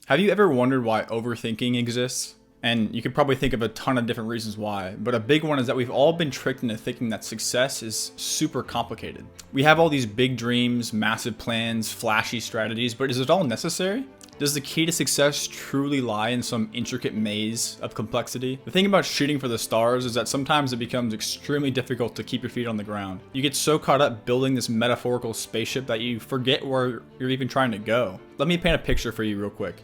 Have you ever wondered why overthinking exists? And you could probably think of a ton of different reasons why, but a big one is that we've all been tricked into thinking that success is super complicated. We have all these big dreams, massive plans, flashy strategies, but is it all necessary? Does the key to success truly lie in some intricate maze of complexity? The thing about shooting for the stars is that sometimes it becomes extremely difficult to keep your feet on the ground. You get so caught up building this metaphorical spaceship that you forget where you're even trying to go. Let me paint a picture for you real quick.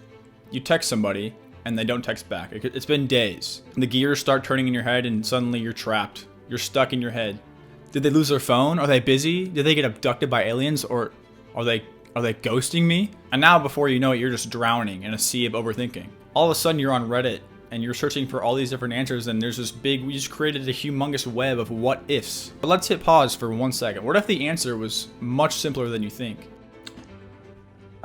You text somebody and they don't text back. It's been days. And the gears start turning in your head and suddenly you're trapped. You're stuck in your head. Did they lose their phone? Are they busy? Did they get abducted by aliens? Or are they ghosting me? And now before you know it, you're just drowning in a sea of overthinking. All of a sudden you're on Reddit and you're searching for all these different answers and there's this big, we just created a humongous web of what ifs. But let's hit pause for 1 second. What if the answer was much simpler than you think?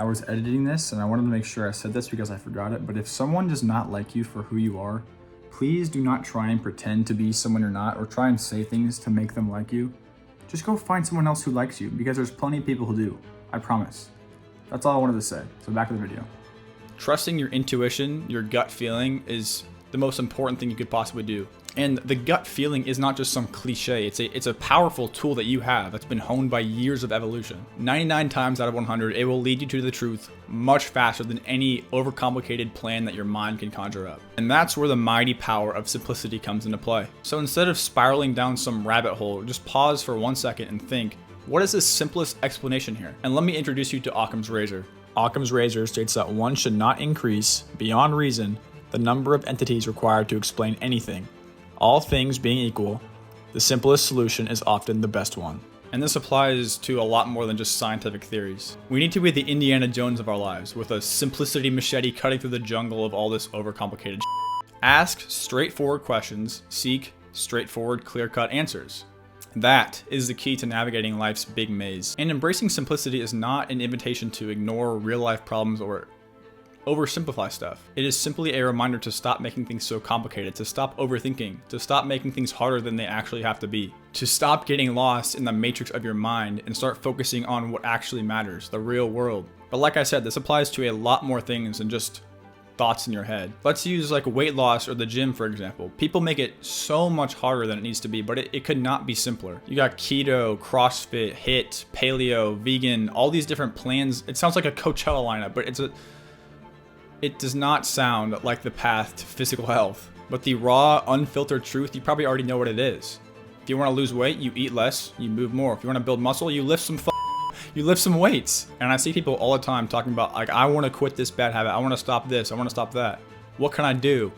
I was editing this and I wanted to make sure I said this because I forgot it, but if someone does not like you for who you are, please do not try and pretend to be someone you're not or try and say things to make them like you. Just go find someone else who likes you because there's plenty of people who do. I promise. That's all I wanted to say. So back to the video. Trusting your intuition, your gut feeling, is the most important thing you could possibly do. And the gut feeling is not just some cliche. It's a powerful tool that you have that's been honed by years of evolution. 99 times out of 100, it will lead you to the truth much faster than any overcomplicated plan that your mind can conjure up. And that's where the mighty power of simplicity comes into play. So instead of spiraling down some rabbit hole, just pause for 1 second and think, what is the simplest explanation here? And let me introduce you to Occam's razor. Occam's razor states that one should not increase, beyond reason, the number of entities required to explain anything. All things being equal, the simplest solution is often the best one. And this applies to a lot more than just scientific theories. We need to be the Indiana Jones of our lives, with a simplicity machete cutting through the jungle of all this overcomplicated shit. Ask straightforward questions, seek straightforward, clear-cut answers. That is the key to navigating life's big maze. And embracing simplicity is not an invitation to ignore real-life problems or oversimplify stuff. It is simply a reminder to stop making things so complicated, to stop overthinking, to stop making things harder than they actually have to be, to stop getting lost in the matrix of your mind and start focusing on what actually matters, the real world. But like I said, this applies to a lot more things than just thoughts in your head. Let's use like weight loss or the gym, for example. People make it so much harder than it needs to be, but it could not be simpler. You got keto, CrossFit, HIIT, paleo, vegan, all these different plans. It sounds like a Coachella lineup, but it does not sound like the path to physical health. But the raw, unfiltered truth, you probably already know what it is. If you want to lose weight, you eat less, you move more. If you want to build muscle, you lift some weights. And I see people all the time talking about, like, I want to quit this bad habit. I want to stop this. I want to stop that. What can I do?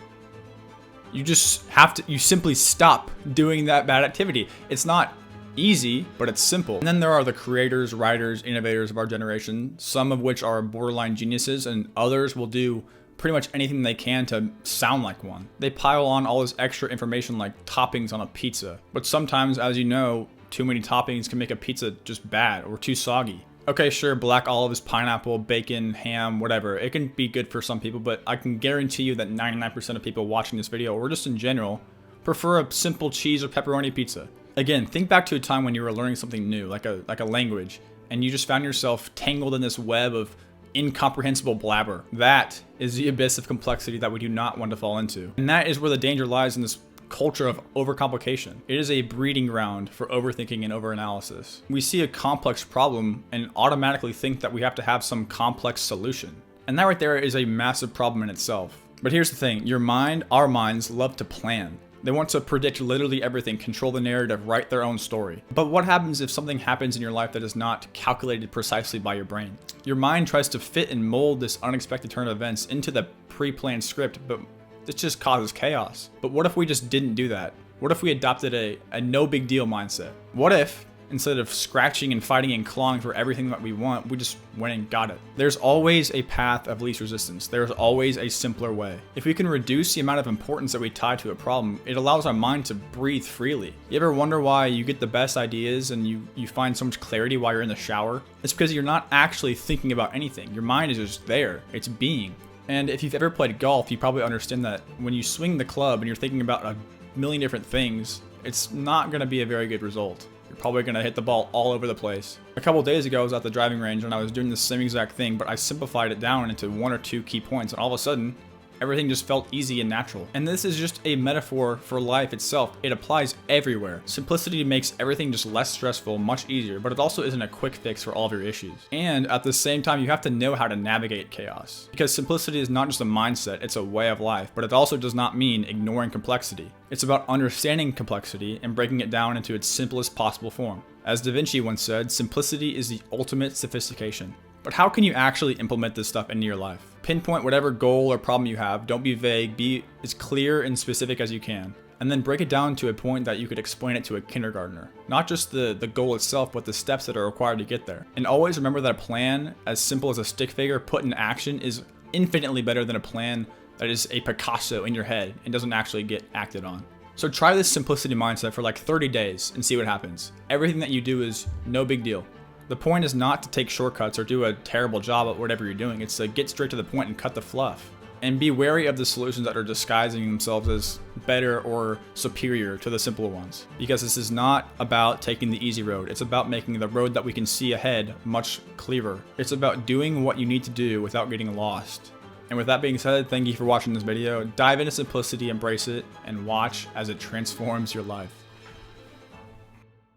You just have to, you simply stop doing that bad activity. It's not easy, but it's simple. And then there are the creators, writers, innovators of our generation, some of which are borderline geniuses, and others will do pretty much anything they can to sound like one. They pile on all this extra information like toppings on a pizza. But sometimes, as you know, too many toppings can make a pizza just bad or too soggy. Okay, sure, black olives, pineapple, bacon, ham, whatever. It can be good for some people, but I can guarantee you that 99% of people watching this video, or just in general, prefer a simple cheese or pepperoni pizza. Again, think back to a time when you were learning something new, like a language, and you just found yourself tangled in this web of incomprehensible blabber. That is the abyss of complexity that we do not want to fall into. And that is where the danger lies in this culture of overcomplication. It is a breeding ground for overthinking and overanalysis. We see a complex problem and automatically think that we have to have some complex solution. And that right there is a massive problem in itself. But here's the thing, your mind, our minds, love to plan. They want to predict literally everything, control the narrative, write their own story. But what happens if something happens in your life that is not calculated precisely by your brain? Your mind tries to fit and mold this unexpected turn of events into the pre-planned script, but this just causes chaos. But what if we just didn't do that? What if we adopted a no big deal mindset? What if, instead of scratching and fighting and clawing for everything that we want, we just went and got it? There's always a path of least resistance. There's always a simpler way. If we can reduce the amount of importance that we tie to a problem, it allows our mind to breathe freely. You ever wonder why you get the best ideas and you find so much clarity while you're in the shower? It's because you're not actually thinking about anything. Your mind is just there. It's being. And if you've ever played golf, you probably understand that when you swing the club and you're thinking about a million different things, it's not going to be a very good result. You're probably going to hit the ball all over the place. A couple days ago, I was at the driving range and I was doing the same exact thing, but I simplified it down into 1 or 2 key points, and all of a sudden, everything just felt easy and natural. And this is just a metaphor for life itself. It applies everywhere. Simplicity makes everything just less stressful, much easier, but it also isn't a quick fix for all of your issues. And at the same time, you have to know how to navigate chaos. Because simplicity is not just a mindset, it's a way of life, but it also does not mean ignoring complexity. It's about understanding complexity and breaking it down into its simplest possible form. As Da Vinci once said, simplicity is the ultimate sophistication. But how can you actually implement this stuff into your life? Pinpoint whatever goal or problem you have, don't be vague, be as clear and specific as you can, and then break it down to a point that you could explain it to a kindergartner. Not just the goal itself, but the steps that are required to get there. And always remember that a plan as simple as a stick figure put in action is infinitely better than a plan that is a Picasso in your head and doesn't actually get acted on. So try this simplicity mindset for like 30 days and see what happens. Everything that you do is no big deal. The point is not to take shortcuts or do a terrible job at whatever you're doing. It's to get straight to the point and cut the fluff. And be wary of the solutions that are disguising themselves as better or superior to the simpler ones. Because this is not about taking the easy road. It's about making the road that we can see ahead much clearer. It's about doing what you need to do without getting lost. And with that being said, thank you for watching this video. Dive into simplicity, embrace it, and watch as it transforms your life.